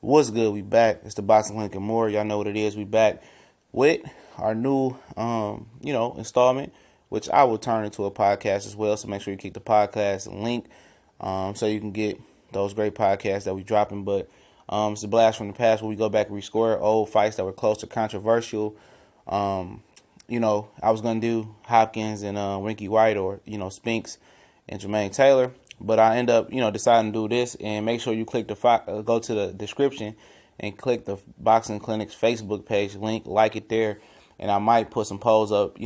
What's good? We back. It's the Boxing Link and more. Y'all know what it is. We back with our new, installment, which I will turn into a podcast as well. So make sure you keep the podcast link, so you can get those great podcasts that we dropping. But it's a blast from the past where we go back and rescore old fights that were close to controversial. I was gonna do Hopkins and Winky White, or Spinks and Jermaine Taylor. But I end up, deciding to do this. And make sure you click go to the description and click the Boxing Clinic's Facebook page link, like it there. And I might put some polls up,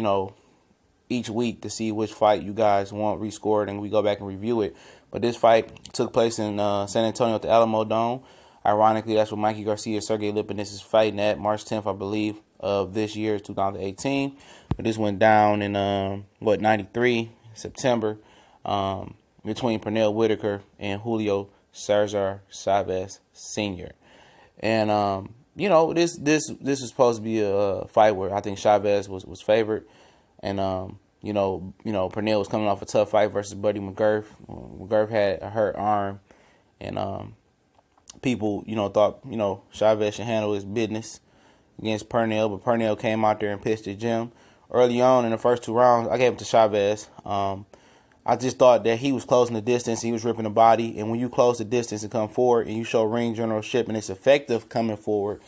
each week to see which fight you guys want rescored, and we go back and review it. But this fight took place in San Antonio at the Alamo Dome. Ironically, that's where Mikey Garcia and Sergey Lipinets is fighting at March 10th, I believe, of this year, 2018. But this went down in, 93, September. Between Pernell, Whitaker, and Julio César Chávez Sr. And this was supposed to be a fight where I think Chávez was favored, and Pernell was coming off a tough fight versus Buddy McGurf. McGurf had a hurt arm, and people thought Chávez should handle his business against Pernell, but Pernell came out there and pitched the gym early on in the first two rounds. I gave it to Chávez. I just thought that he was closing the distance. He was ripping the body. And when you close the distance and come forward and you show ring generalship and it's effective coming forward,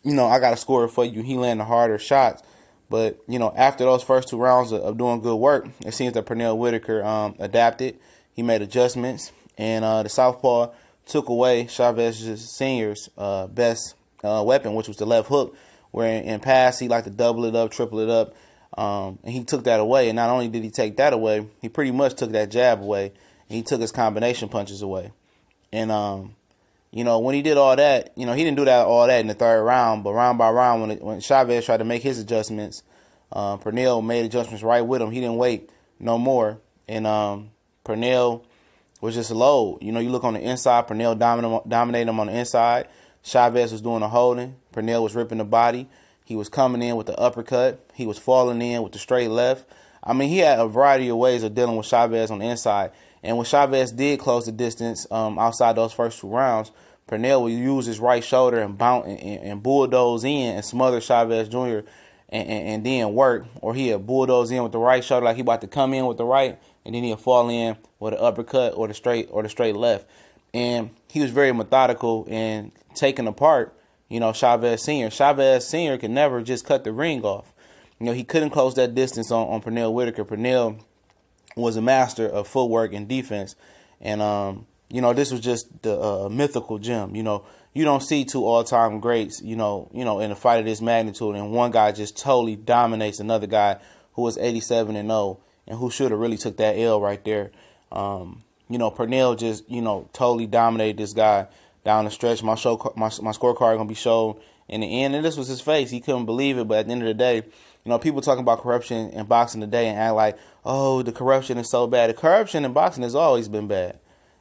I got to score it for you. He landed harder shots. But, after those first two rounds of doing good work, it seems that Pernell Whitaker adapted. He made adjustments. And the southpaw took away Chávez Sr.'s best weapon, which was the left hook, where in pass he liked to double it up, triple it up. And he took that away, and not only did he take that away, he pretty much took that jab away, and he took his combination punches away. And, when he did all that, he didn't do all that in the third round, but round by round, when Chávez tried to make his adjustments, Pernell made adjustments right with him. He didn't wait no more, and Pernell was just low. You look on the inside, Pernell dominated him on the inside. Chávez was doing the holding. Pernell was ripping the body. He was coming in with the uppercut. He was falling in with the straight left. I mean, he had a variety of ways of dealing with Chávez on the inside. And when Chávez did close the distance outside those first two rounds, Pernell would use his right shoulder and bounce and bulldoze in and smother Chávez Jr. and then work. Or he'd bulldoze in with the right shoulder like he about to come in with the right, and then he'd fall in with an uppercut or the straight left. And he was very methodical in taking apart Chávez Sr. Chávez Sr. could never just cut the ring off. He couldn't close that distance on Pernell Whitaker. Pernell was a master of footwork and defense. And, this was just the mythical gem. You don't see two all-time greats, in a fight of this magnitude, and one guy just totally dominates another guy who was 87-0 and who should have really took that L right there. Pernell just, totally dominated this guy down the stretch. My scorecard gonna be shown in the end, and this was his face. He couldn't believe it, but at the end of the day, people talking about corruption in boxing today and act like, oh, the corruption is so bad. The corruption in boxing has always been bad.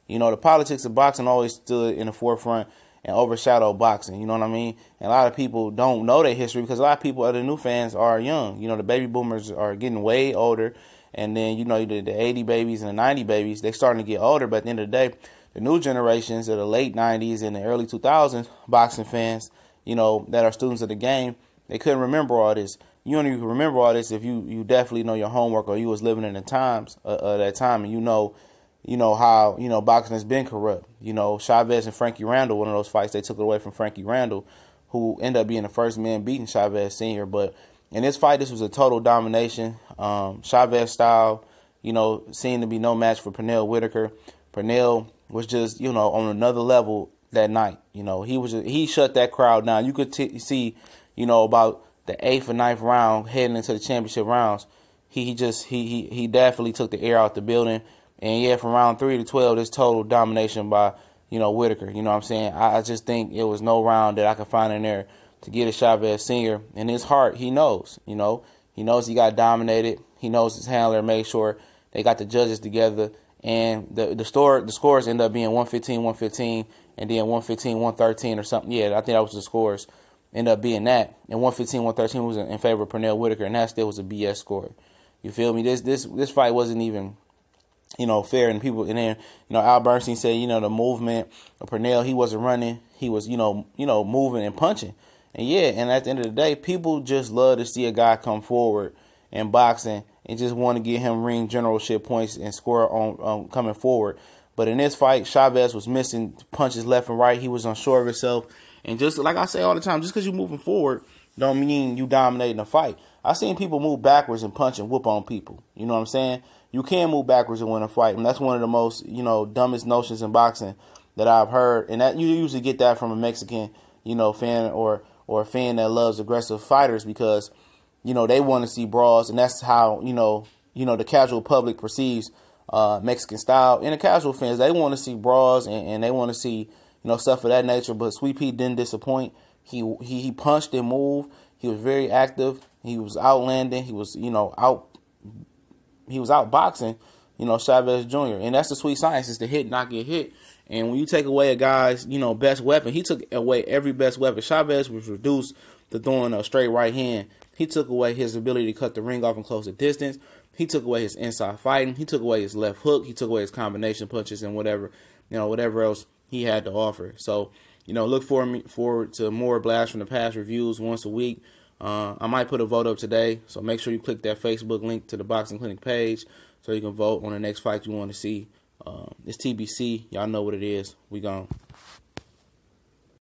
The politics of boxing always stood in the forefront and overshadowed boxing. You know what I mean? And a lot of people don't know their history because a lot of people, other new fans, are young. The baby boomers are getting way older, and then the 80 babies and the 90 babies, they're starting to get older. But at the end of the day, the new generations of the late 90s and the early 2000s boxing fans, that are students of the game, they couldn't remember all this. You only can remember all this if you definitely know your homework, or you was living in the times that time, and you know how boxing has been corrupt. Chávez and Frankie Randall, one of those fights, they took it away from Frankie Randall, who ended up being the first man beating Chávez Sr. But in this fight, this was a total domination. Chávez style, seemed to be no match for Pernell Whitaker. Pernell was just, on another level that night. He shut that crowd down. You could see, about the 8th or 9th round heading into the championship rounds, he definitely took the air out the building. And yeah, from round 3 to 12, this total domination by, Whitaker. You know what I'm saying? I just think it was no round that I could find in there to get a Chávez Sr. In his heart, he knows, he knows he got dominated. He knows his handler made sure they got the judges together. And the scores end up being 115-115, and then 115-113 or something. Yeah, I think that was the scores. End up being that. And 115-113 was in favor of Pernell Whitaker, and that still was a BS score. You feel me? This fight wasn't even fair. And people, and then, Al Bernstein said, the movement of Pernell, he wasn't running. He was, moving and punching. And yeah, and at the end of the day, people just love to see a guy come forward in boxing and just want to get him ring generalship points and score on coming forward. But in this fight, Chavez was missing punches left and right. He was unsure of himself. And just like I say all the time, just because you're moving forward don't mean you dominating the fight. I've seen people move backwards and punch and whoop on people. You know what I'm saying? You can move backwards and win a fight. And that's one of the most, dumbest notions in boxing that I've heard. And that you usually get that from a Mexican, fan or a fan that loves aggressive fighters because, they want to see brawls. And that's how, the casual public perceives Mexican style. And the casual fans, they want to see brawls and they want to see, stuff of that nature. But Sweet Pea didn't disappoint. He punched and moved. He was very active. He was outlanding. He was, out boxing, Chavez Jr. And that's the sweet science, is to hit, not get hit. And when you take away a guy's, best weapon, he took away every best weapon. Chavez was reduced to throwing a straight right hand. He took away his ability to cut the ring off and close the distance. He took away his inside fighting. He took away his left hook. He took away his combination punches and whatever else he had to offer. So, look forward to more Blast from the Past reviews once a week. I might put a vote up today, so make sure you click that Facebook link to the Boxing Clinic page so you can vote on the next fight you want to see. It's TBC. Y'all know what it is. We gone.